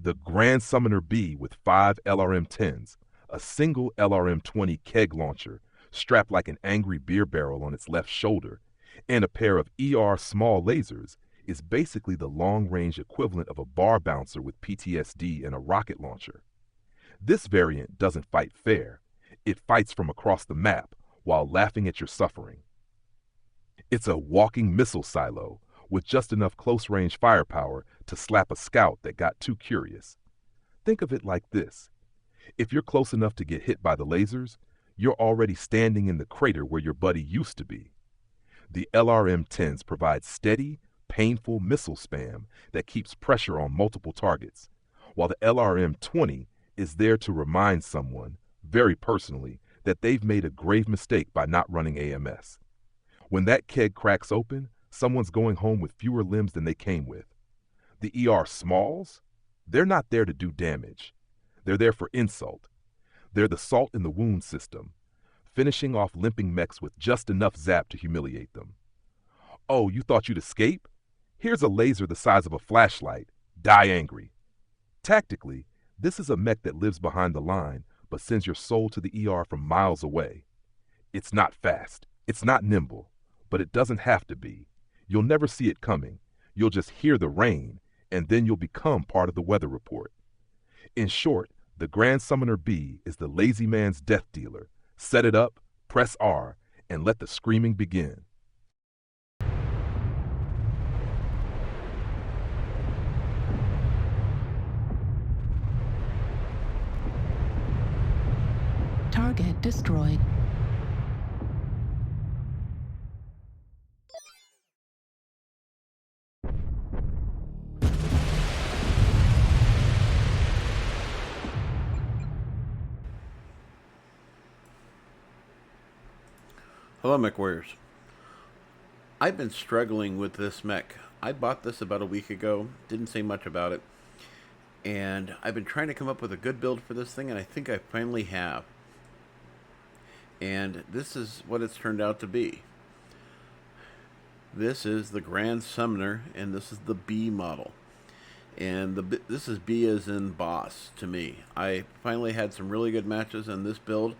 The Grand Summoner B with 5 LRM-10s, a single LRM-20 keg launcher strapped like an angry beer barrel on its left shoulder, and a pair of ER small lasers is basically the long-range equivalent of a bar bouncer with PTSD and a rocket launcher. This variant doesn't fight fair. It fights from across the map while laughing at your suffering. It's a walking missile silo with just enough close-range firepower to slap a scout that got too curious. Think of it like this. If you're close enough to get hit by the lasers, you're already standing in the crater where your buddy used to be. The LRM-10s provide steady, painful missile spam that keeps pressure on multiple targets, while the LRM-20 is there to remind someone, very personally, that they've made a grave mistake by not running AMS. When that keg cracks open, someone's going home with fewer limbs than they came with. The ER smalls? They're not there to do damage. They're there for insult. They're the salt in the wound system, finishing off limping mechs with just enough zap to humiliate them. Oh, you thought you'd escape? Here's a laser the size of a flashlight. Die angry. Tactically, this is a mech that lives behind the line, but sends your soul to the ER from miles away. It's not fast. It's not nimble. But it doesn't have to be. You'll never see it coming. You'll just hear the rain, and then you'll become part of the weather report. In short, the Grand Summoner B is the lazy man's death dealer. Set it up, press R, and let the screaming begin. Target destroyed. Hello, Mechwarriors. I've been struggling with this mech. I bought this about a week ago, didn't say much about it, and I've been trying to come up with a good build for this thing, and I think I finally have. And this is what it's turned out to be. This is the Grand Summoner, and this is the B model. And this is B as in boss to me. I finally had some really good matches in this build,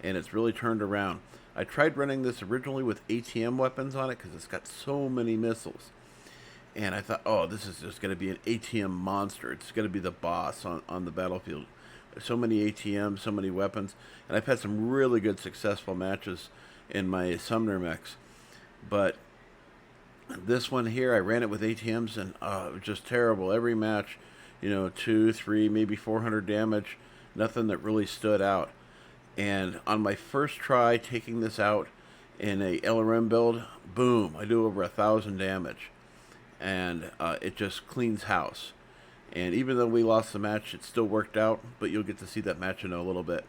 and it's really turned around. I tried running this originally with ATM weapons on it because it's got so many missiles. And I thought, oh, this is just going to be an ATM monster. It's going to be the boss on the battlefield. So many ATMs, so many weapons. And I've had some really good successful matches in my Summoner mechs. But this one here, I ran it with ATMs and it was just terrible. Every match, 2, 3, maybe 400 damage. Nothing that really stood out. And on my first try taking this out in a LRM build, boom, I do over 1,000 damage. And it just cleans house. And even though we lost the match, it still worked out, but you'll get to see that match in a little bit.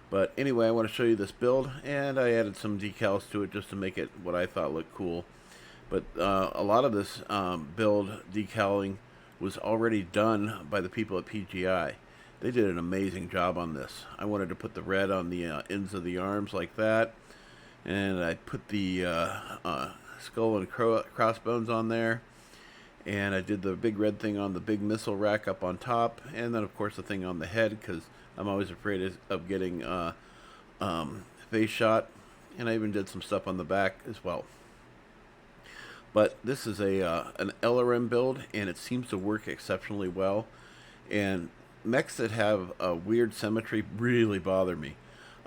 But anyway, I want to show you this build, and I added some decals to it just to make it what I thought looked cool. But a lot of this build decaling was already done by the people at PGI. They did an amazing job on this. I wanted to put the red on the ends of the arms like that. And I put the skull and crossbones on there. And I did the big red thing on the big missile rack up on top. And then, of course, the thing on the head, because I'm always afraid of getting face shot. And I even did some stuff on the back as well. But this is an LRM build, and it seems to work exceptionally well. And mechs that have a weird symmetry really bother me.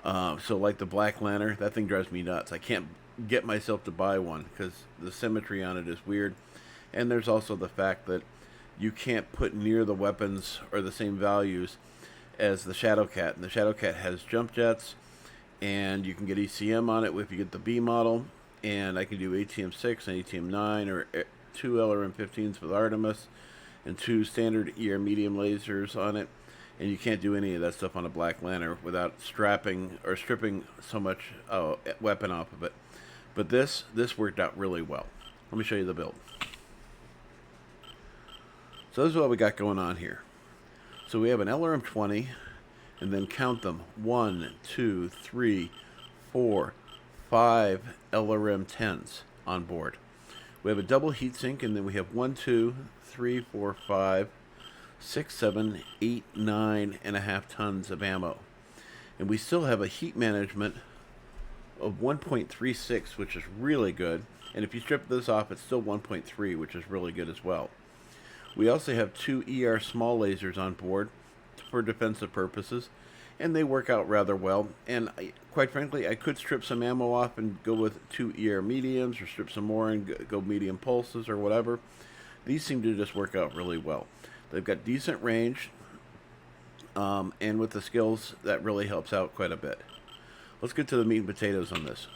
So like the Black Lantern, that thing drives me nuts. I can't get myself to buy one because the symmetry on it is weird. And there's also the fact that you can't put near the weapons or the same values as the Shadowcat. And the Shadowcat has jump jets, and you can get ECM on it if you get the B model. And I can do ATM 6 and ATM 9 or 2 LRM 15s with Artemis and 2 standard ER medium lasers on it. And you can't do any of that stuff on a Black Lantern without strapping or stripping so much weapon off of it. But this worked out really well. Let me show you the build. So this is what we got going on here. So we have an LRM 20, and then count them. 1, 2, 3, 4, 5 LRM 10s on board. We have a double heatsink, and then we have 1, 2, 3, 4, 5, 6, 7, 8, 9.5 tons of ammo. And we still have a heat management of 1.36, which is really good. And if you strip this off, it's still 1.3, which is really good as well. We also have 2 ER small lasers on board for defensive purposes, and they work out rather well. And quite frankly, I could strip some ammo off and go with 2 ER mediums, or strip some more and go medium pulses or whatever. These seem to just work out really well. They've got decent range, and with the skills, that really helps out quite a bit. Let's get to the meat and potatoes on this.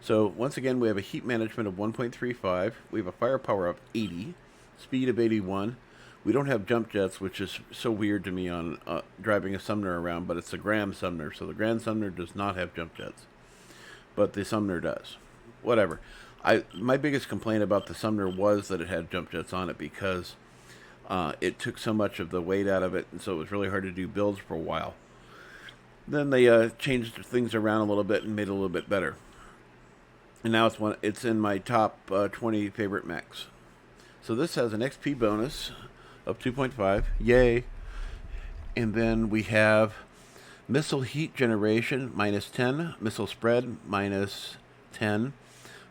So once again, we have a heat management of 1.35. We have a firepower of 80, speed of 81. We don't have jump jets, which is so weird to me on driving a Summoner around, but it's a Grand Summoner, so the Grand Summoner does not have jump jets, but the Summoner does. Whatever. My biggest complaint about the Summoner was that it had jump jets on it, because it took so much of the weight out of it, and so it was really hard to do builds for a while. Then they changed things around a little bit and made it a little bit better. And now it's in my top 20 favorite mechs. So this has an XP bonus of 2.5. Yay. And then we have missile heat generation -10, missile spread -10,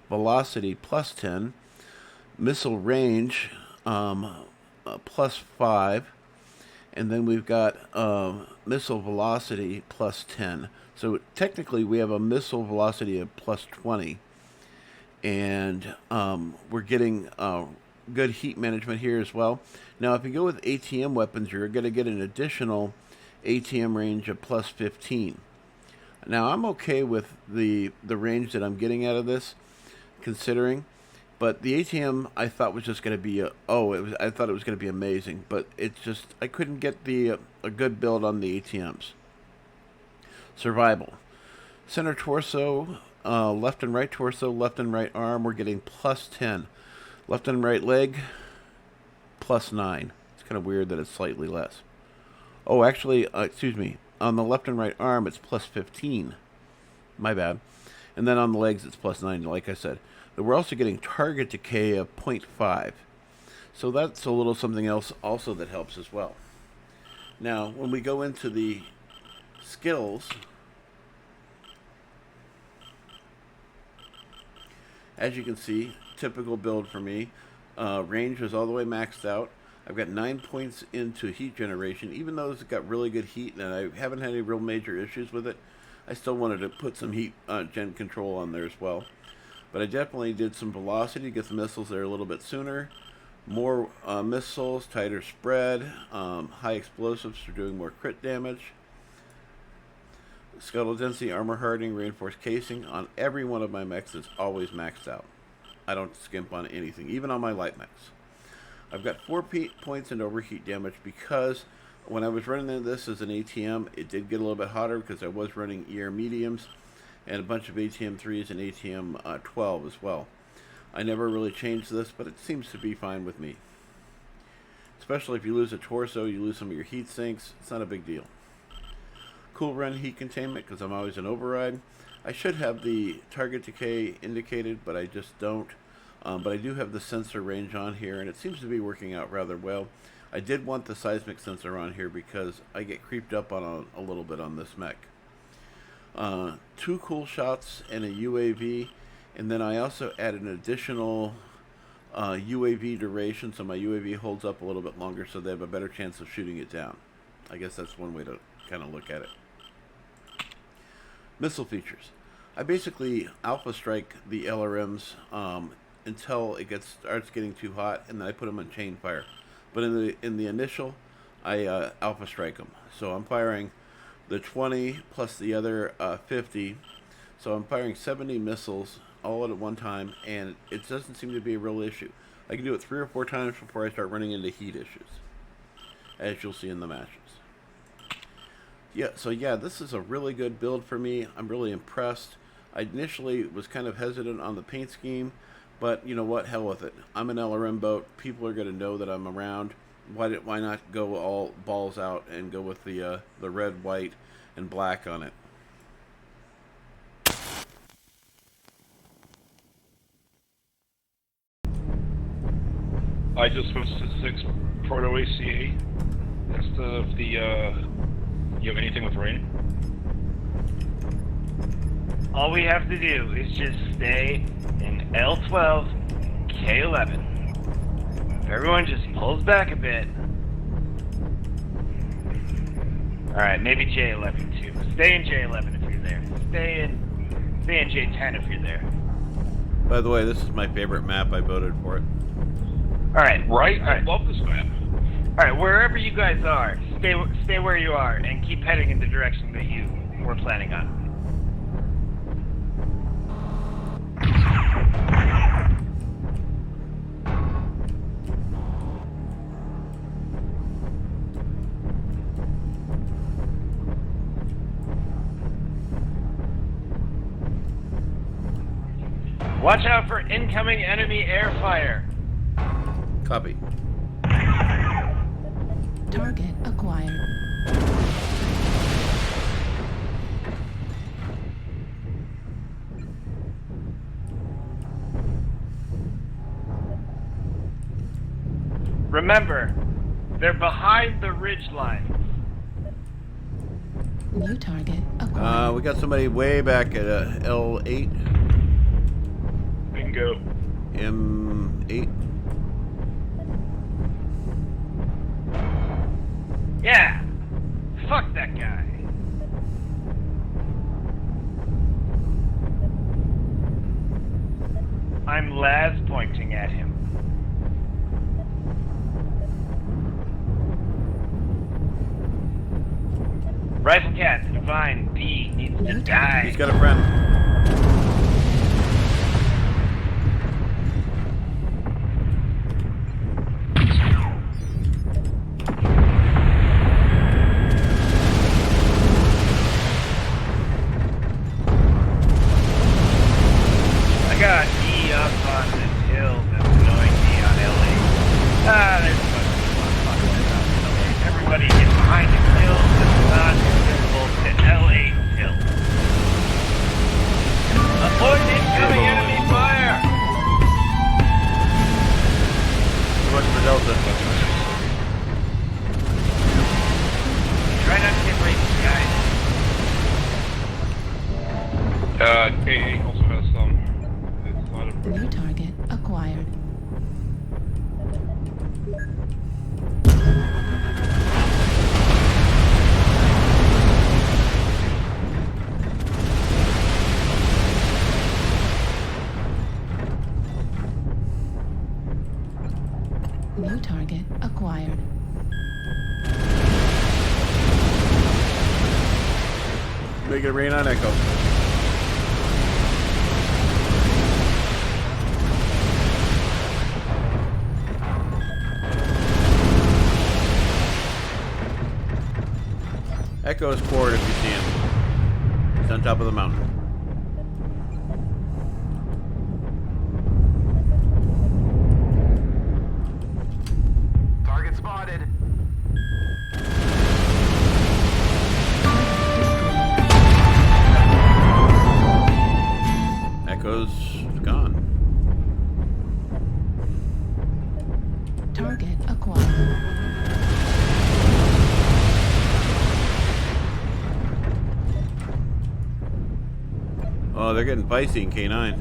velocity +10, missile range +5, and then we've got missile velocity +10. So technically we have a missile velocity of +20, and we're getting good heat management here as well. Now if you go with ATM weapons, you're going to get an additional ATM range of +15. Now I'm okay with the range that I'm getting out of this, considering, but the ATM I thought was just going to be I thought it was going to be amazing, but it's just I couldn't get a good build on the ATMs. Survival, center torso, left and right torso, left and right arm, we're getting +10. Left and right leg, +9. It's kind of weird that it's slightly less. Oh, actually, excuse me. On the left and right arm, it's +15. My bad. And then on the legs, it's +9, like I said. But we're also getting target decay of 0.5. So that's a little something else also that helps as well. Now, when we go into the skills, as you can see, typical build for me. Range is all the way maxed out. I've got 9 points into heat generation. Even though it's got really good heat and I haven't had any real major issues with it, I still wanted to put some heat gen control on there as well. But I definitely did some velocity to get the missiles there a little bit sooner. More missiles, tighter spread, high explosives for doing more crit damage. Scuttle density, armor hardening, reinforced casing on every one of my mechs is always maxed out. I don't skimp on anything, even on my light mechs. I've got 4 points in overheat damage because when I was running this as an ATM, it did get a little bit hotter because I was running ER mediums and a bunch of ATM 3s and ATM 12 as well. I never really changed this, but it seems to be fine with me. Especially if you lose a torso, you lose some of your heat sinks, it's not a big deal. Cool run heat containment because I'm always in override. I should have the target decay indicated, but I just don't. But I do have the sensor range on here, and it seems to be working out rather well. I did want the seismic sensor on here because I get creeped up on a little bit on this mech. 2 cool shots and a UAV, and then I also added an additional UAV duration, so my UAV holds up a little bit longer so they have a better chance of shooting it down. I guess that's one way to kind of look at it. Missile features. I basically alpha strike the LRMs until it starts getting too hot, and then I put them on chain fire. But in the initial, I alpha strike them. So I'm firing the 20 plus the other 50. So I'm firing 70 missiles all at one time, and it doesn't seem to be a real issue. I can do it 3 or 4 times before I start running into heat issues, as you'll see in the matches. Yeah, so yeah, this is a really good build for me. I'm really impressed. I initially was kind of hesitant on the paint scheme, but you know what, hell with it. I'm an LRM boat. People are going to know that I'm around. Why not go all balls out and go with the red, white, and black on it? I just switched to 6 Proto ACA instead of the, you have anything with rain? All we have to do is just stay in L12, K11. If everyone just pulls back a bit. Alright, maybe J11 too. Stay in J11 if you're there. Stay in J10 if you're there. By the way, this is my favorite map. I voted for it. Alright. Right? Alright. I love this map. Alright, wherever you guys are, stay where you are and keep heading in the direction that you were planning on. Watch out for incoming enemy air fire. Copy. Target acquired. Remember, they're behind the ridge line. New target acquired. We got somebody way back at L8. Bingo. M8. Yeah! Fuck that guy. I'm Laz pointing at him. Rifle Cat, Divine, B needs to die. He's got a friend. I got E up on this hill that's annoying me on LA. There's a bunch of motherfuckers around LA. Everybody get behind the hill that's not visible to LA hill. Avoid incoming enemy fire! Too much for Delta. Try not to get raped, guys. KA also has some. It's not a New target acquired. New target acquired. Make it rain on Echo. Echo is forward if you see him. He's on top of the mountain. Target spotted. Echo's gone. Target acquired. Oh, they're getting feisty in K9.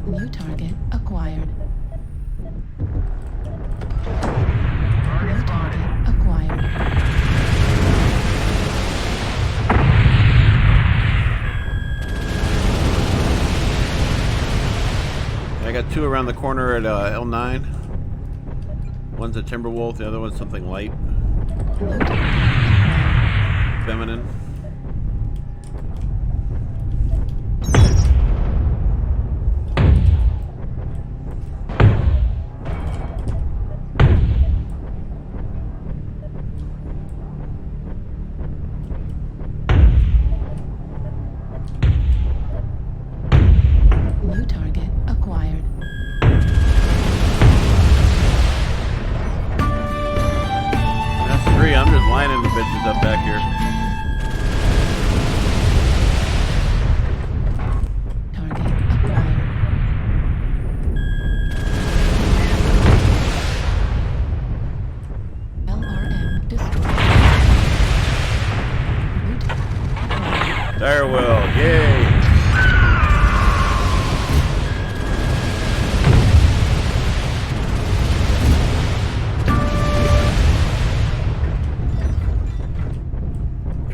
New target acquired. New target acquired. I got two around the corner at L9. One's a Timberwolf, the other one's something light. New target acquired. Feminine. New target acquired. That's three. I'm just lining the bitches up back here.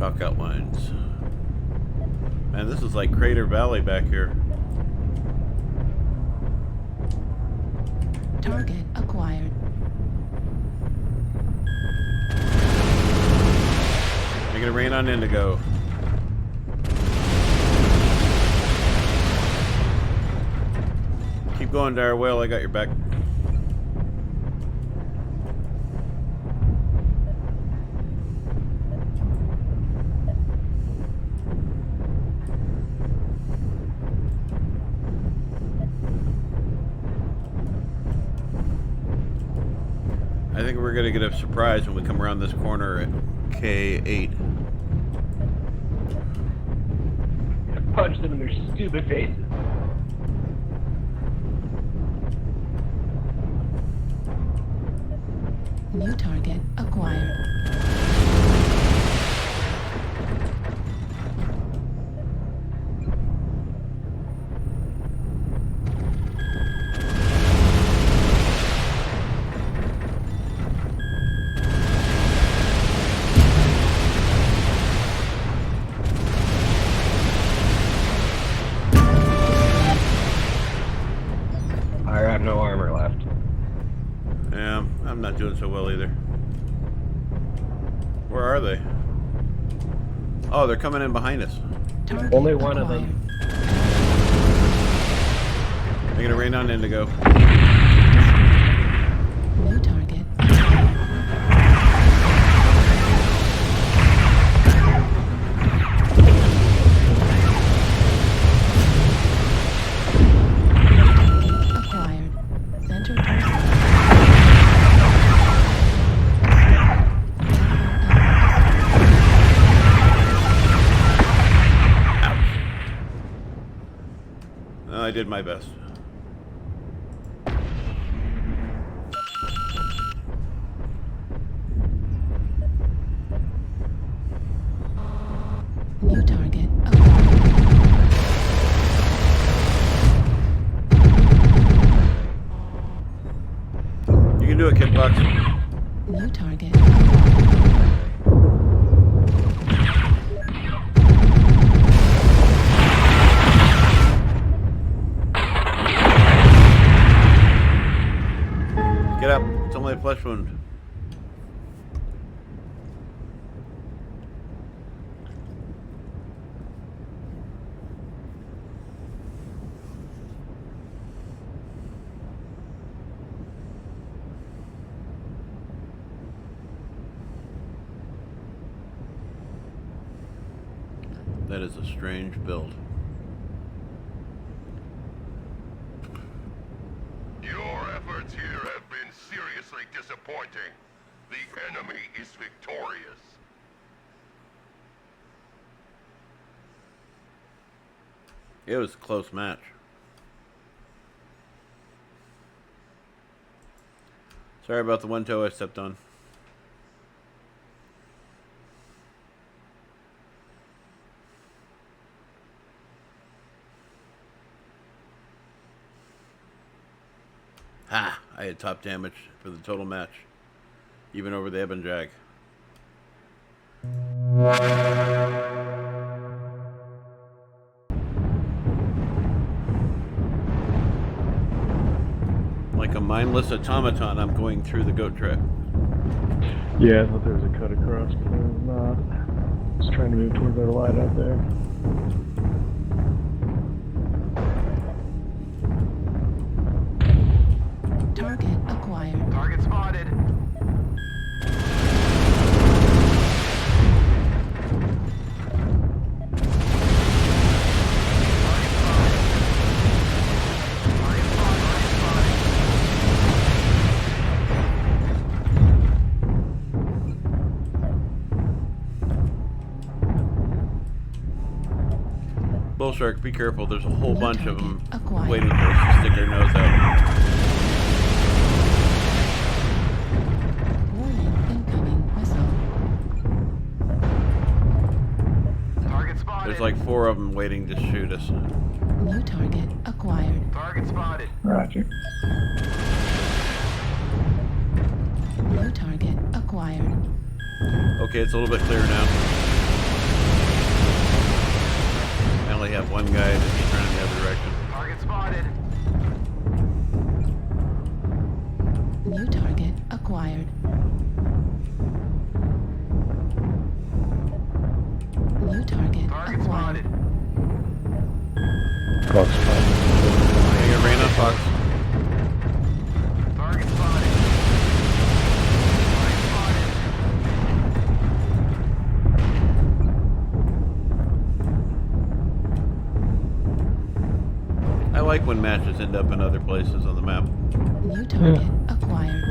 Chalk outlines. Man, this is like Crater Valley back here. Target acquired. Making it rain on Indigo. Keep going, Dire Whale. I got your back. I think we're gonna get a surprise when we come around this corner at K8. Punch them in their stupid faces. New target acquired. I have no armor left. Yeah, I'm not doing so well either. Where are they? Oh, they're coming in behind us. Target Only one of acquired. them. They're gonna rain on Indigo. New target. Acquired. Center target. I did my best. New target acquired. You can do it, Kid Bucks. New target acquired. Get up. It's only a flesh wound. That is a strange build. Your efforts here have been seriously disappointing. The enemy is victorious. It was a close match. Sorry about the one toe I stepped on. Ha! I had top damage for the total match, even over the ebb and drag. Like a mindless automaton, I'm going through the goat track. Yeah, I thought there was a cut across, but there was not. Just trying to move towards our light out there. Target acquired. Target spotted. Bullshark, be careful. There's a whole bunch of them Acquired. waiting for us to stick their nose out. Warning, incoming missile. Target spotted. There's like 4 of them waiting to shoot us. New target acquired. Target spotted. Roger. New target acquired. Okay, it's a little bit clearer now. only have one guy that he's running the other direction. Target spotted. New target acquired. New target Target acquired. spotted. Fox spotted. I get rain on Fox. Target spotted. Target spotted. I like when matches end up in other places on the map. New target acquired.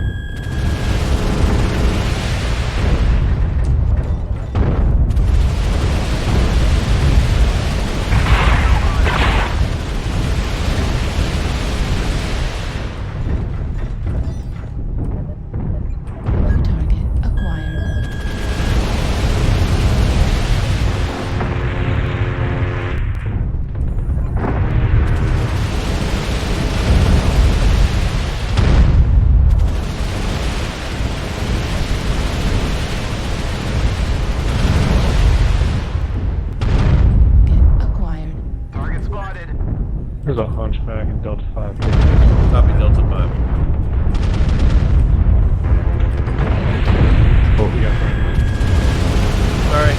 New target acquired. Target acquired. Target spotted. There's a hunchback in Delta 5. Copy Delta 5. Oh, we got one. Sorry.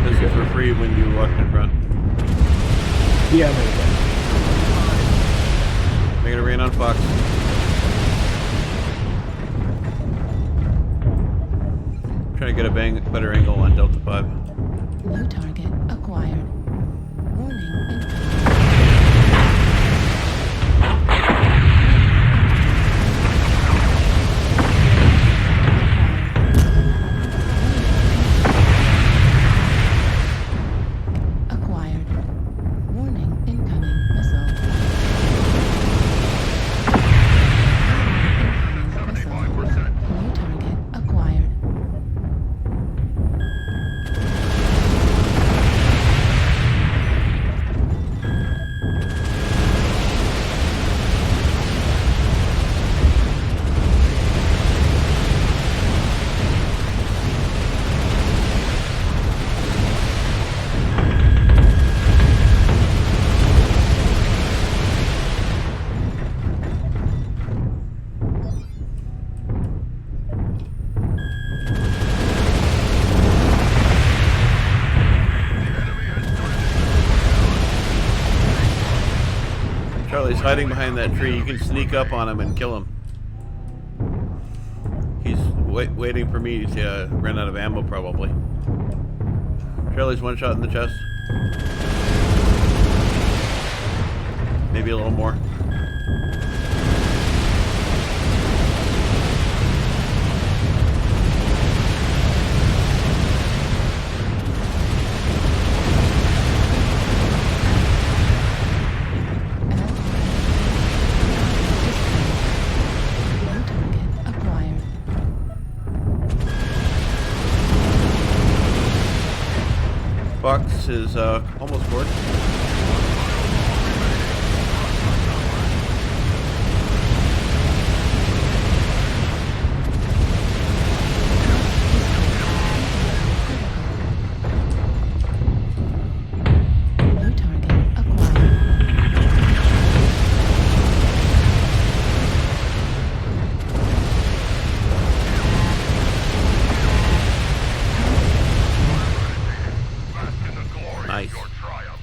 This is for free when you walk in front. Yeah, maybe. Making it rain on Fox. Trying to get a better angle on Delta 5. New target acquired. Warning incoming. Acquired. Warning incoming missile. Incoming missile. New target acquired. Charlie's hiding behind that tree. You can sneak up on him and kill him. He's waiting for me to run out of ammo, probably. Charlie's one shot in the chest. Maybe a little more. New target acquired. Fox is almost bored. New target acquired. Bask in the glory Nice. of your triumph.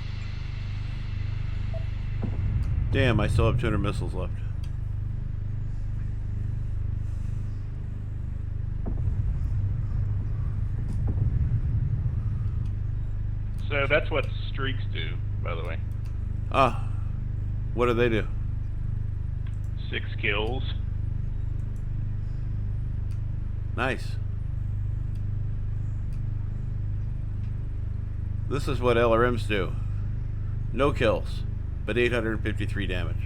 Damn, I still have 200 missiles left. So that's what streaks do, by the way. Ah, what do they do? 6 kills. Nice. This is what LRMs do. No kills, but 853 damage.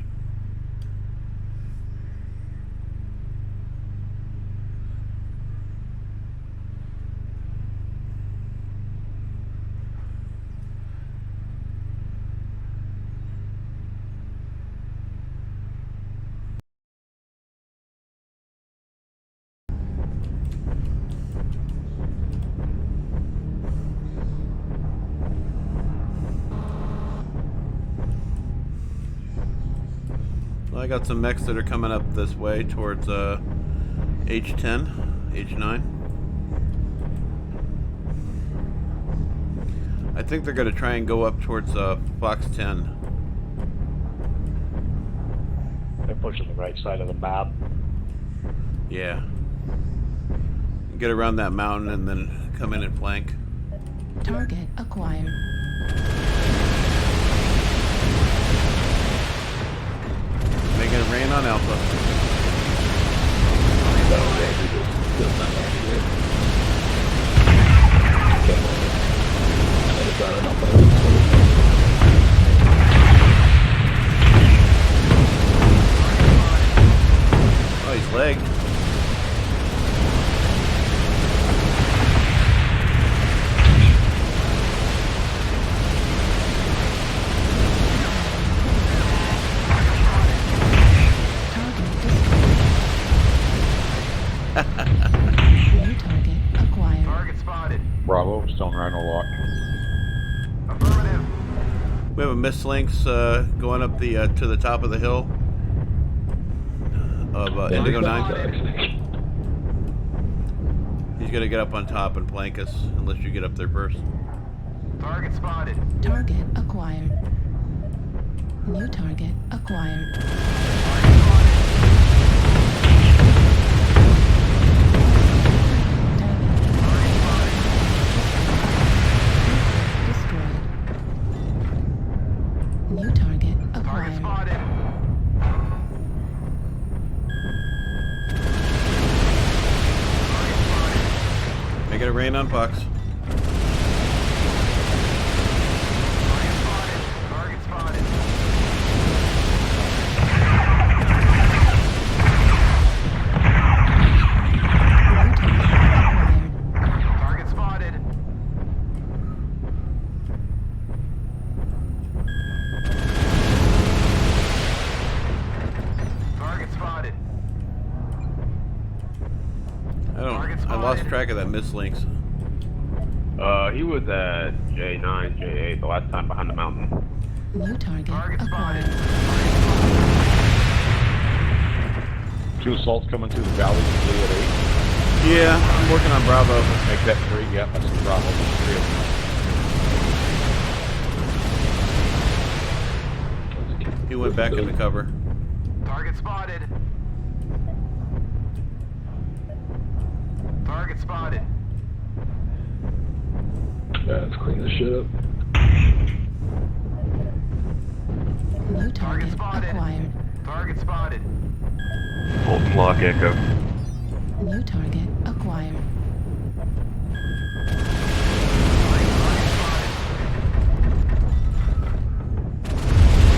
Well, I got some mechs that are coming up this way towards H10, H9. I think they're going to try and go up towards Fox 10. They're pushing the right side of the map. Yeah. Get around that mountain and then come in and flank. Target acquired. Making it rain on Alpha. Oh, he's legged. New target acquired. Target spotted. Bravo, stone Rhino lock. Affirmative. We have a Mislinks going up the to the top of the hill of Indigo 9. He's gonna get up on top and flank us unless you get up there first. Target spotted. Target acquired. New target acquired. Destroyed. New target Target acquired. spotted. Make it a rain on Fox. Target spotted. Target spotted. Target spotted. I lost track of that Mislinks. He was at J9, J8 the last time behind the mountain. New target Target spotted. acquired. Two assaults coming through the valley usually at 8. Yeah, I'm working on Bravo. Make that 3. Yeah, that's the Bravo. There's 3 of them. He went back into cover. Target spotted. Target spotted. Yeah, let's clean this shit up. New Target target spotted. acquired. Target spotted. Fulton Lock Echo. New target acquired.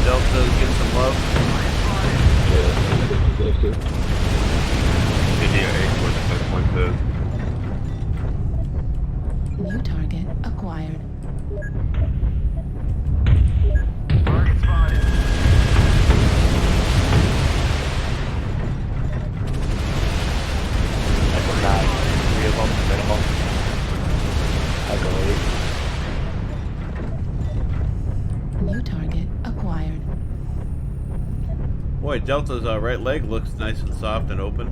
Delta's getting some love. Video 8 where the first one says. New target acquired. Target spotted. Echo 9. 3 of them minimum. Echo 8. New target acquired. Boy, Delta's right leg looks nice and soft and open.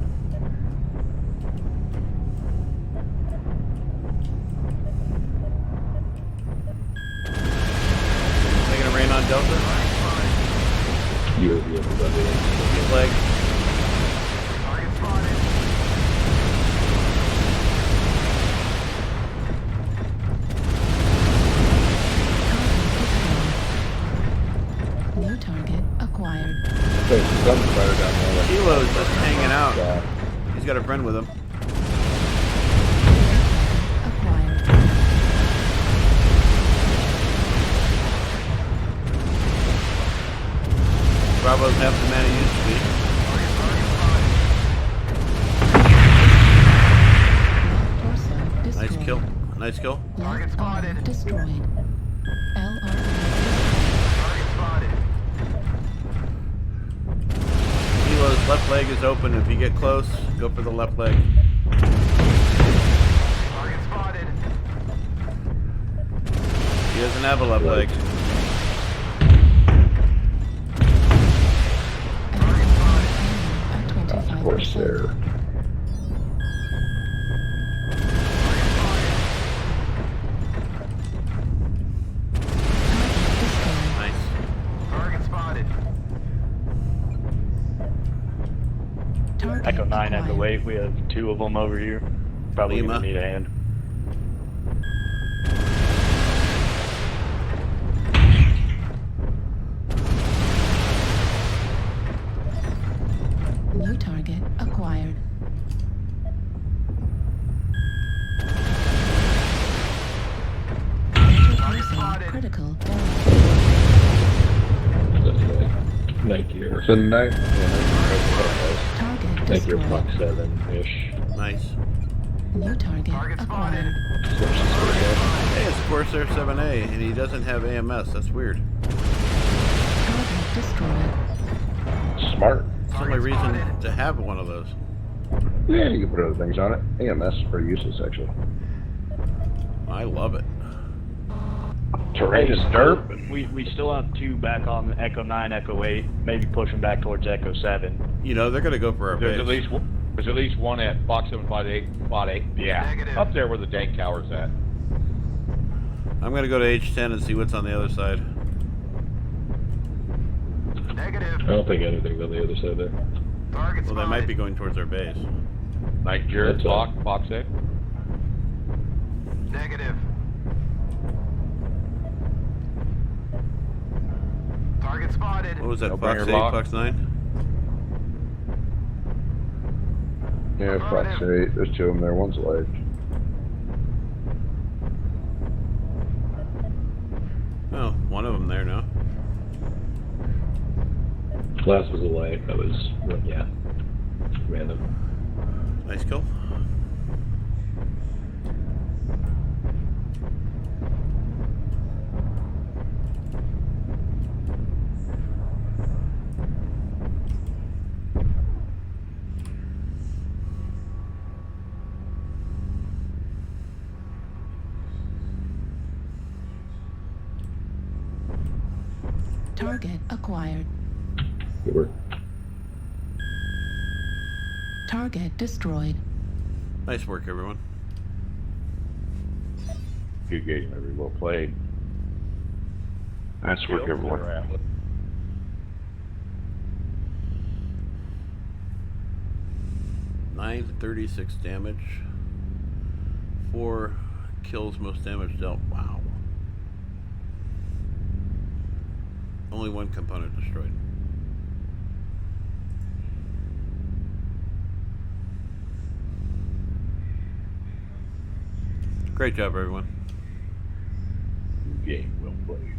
Making a rain on Delta. His leg. Target spotted. New target acquired. There's a gunfighter down there. Kilo's just hanging out. He's got a friend with him. Acquired. Bravo's half the man he used to be. Left torso destroyed. Nice kill. Nice kill. Left spotted. arm destroyed. LR Target spotted. Kilo's left leg is open. If you get close, go for the left leg. Target spotted. He doesn't have a left leg. LR sir. Nice. Target spotted. Target Echo 9 Echo acquired. 8, we have 2 of them over here. Probably Lima. gonna need a hand. New target acquired. Target Person spotted. critical damage. Thank you. So night. Target Thank you, destroyed. Fox 7-ish. Nice. New target Target spotted. acquired. Hey, it's Corsair 7A, and he doesn't have AMS. That's weird. Target destroyed. Smart. It's the only reason to have one of those. Yeah, you can put other things on it. AMS is pretty useless, actually. I love it. Terrain is dirt. We still have 2 back on Echo 9 Echo 8. Maybe push them back towards Echo 7. You know, they're going to go for our There's base. at least one at Fox 758, Spot 8. Yeah, Negative. up there where the dank tower's at. I'm going to go to H10 and see what's on the other side. Negative. I don't think anything's on the other side there. Target Well, spotted. they might be going towards our base. Like Jared, That's all. Fox 8. Negative. Target spotted. What was that, No Fox bringer 8, lock. Fox 9? Yeah, Fox 8. There's 2 of them there. One's light. Oh, one of them there now. Last was a light. That was, yeah, random. Nice kill. Target acquired. Good work. Target destroyed. Nice work, everyone. Good game, very well played. Nice work, everyone. 936 damage. 4 kills, most damage dealt. Wow. Only 1 component destroyed. Great job, everyone. Good game, well played.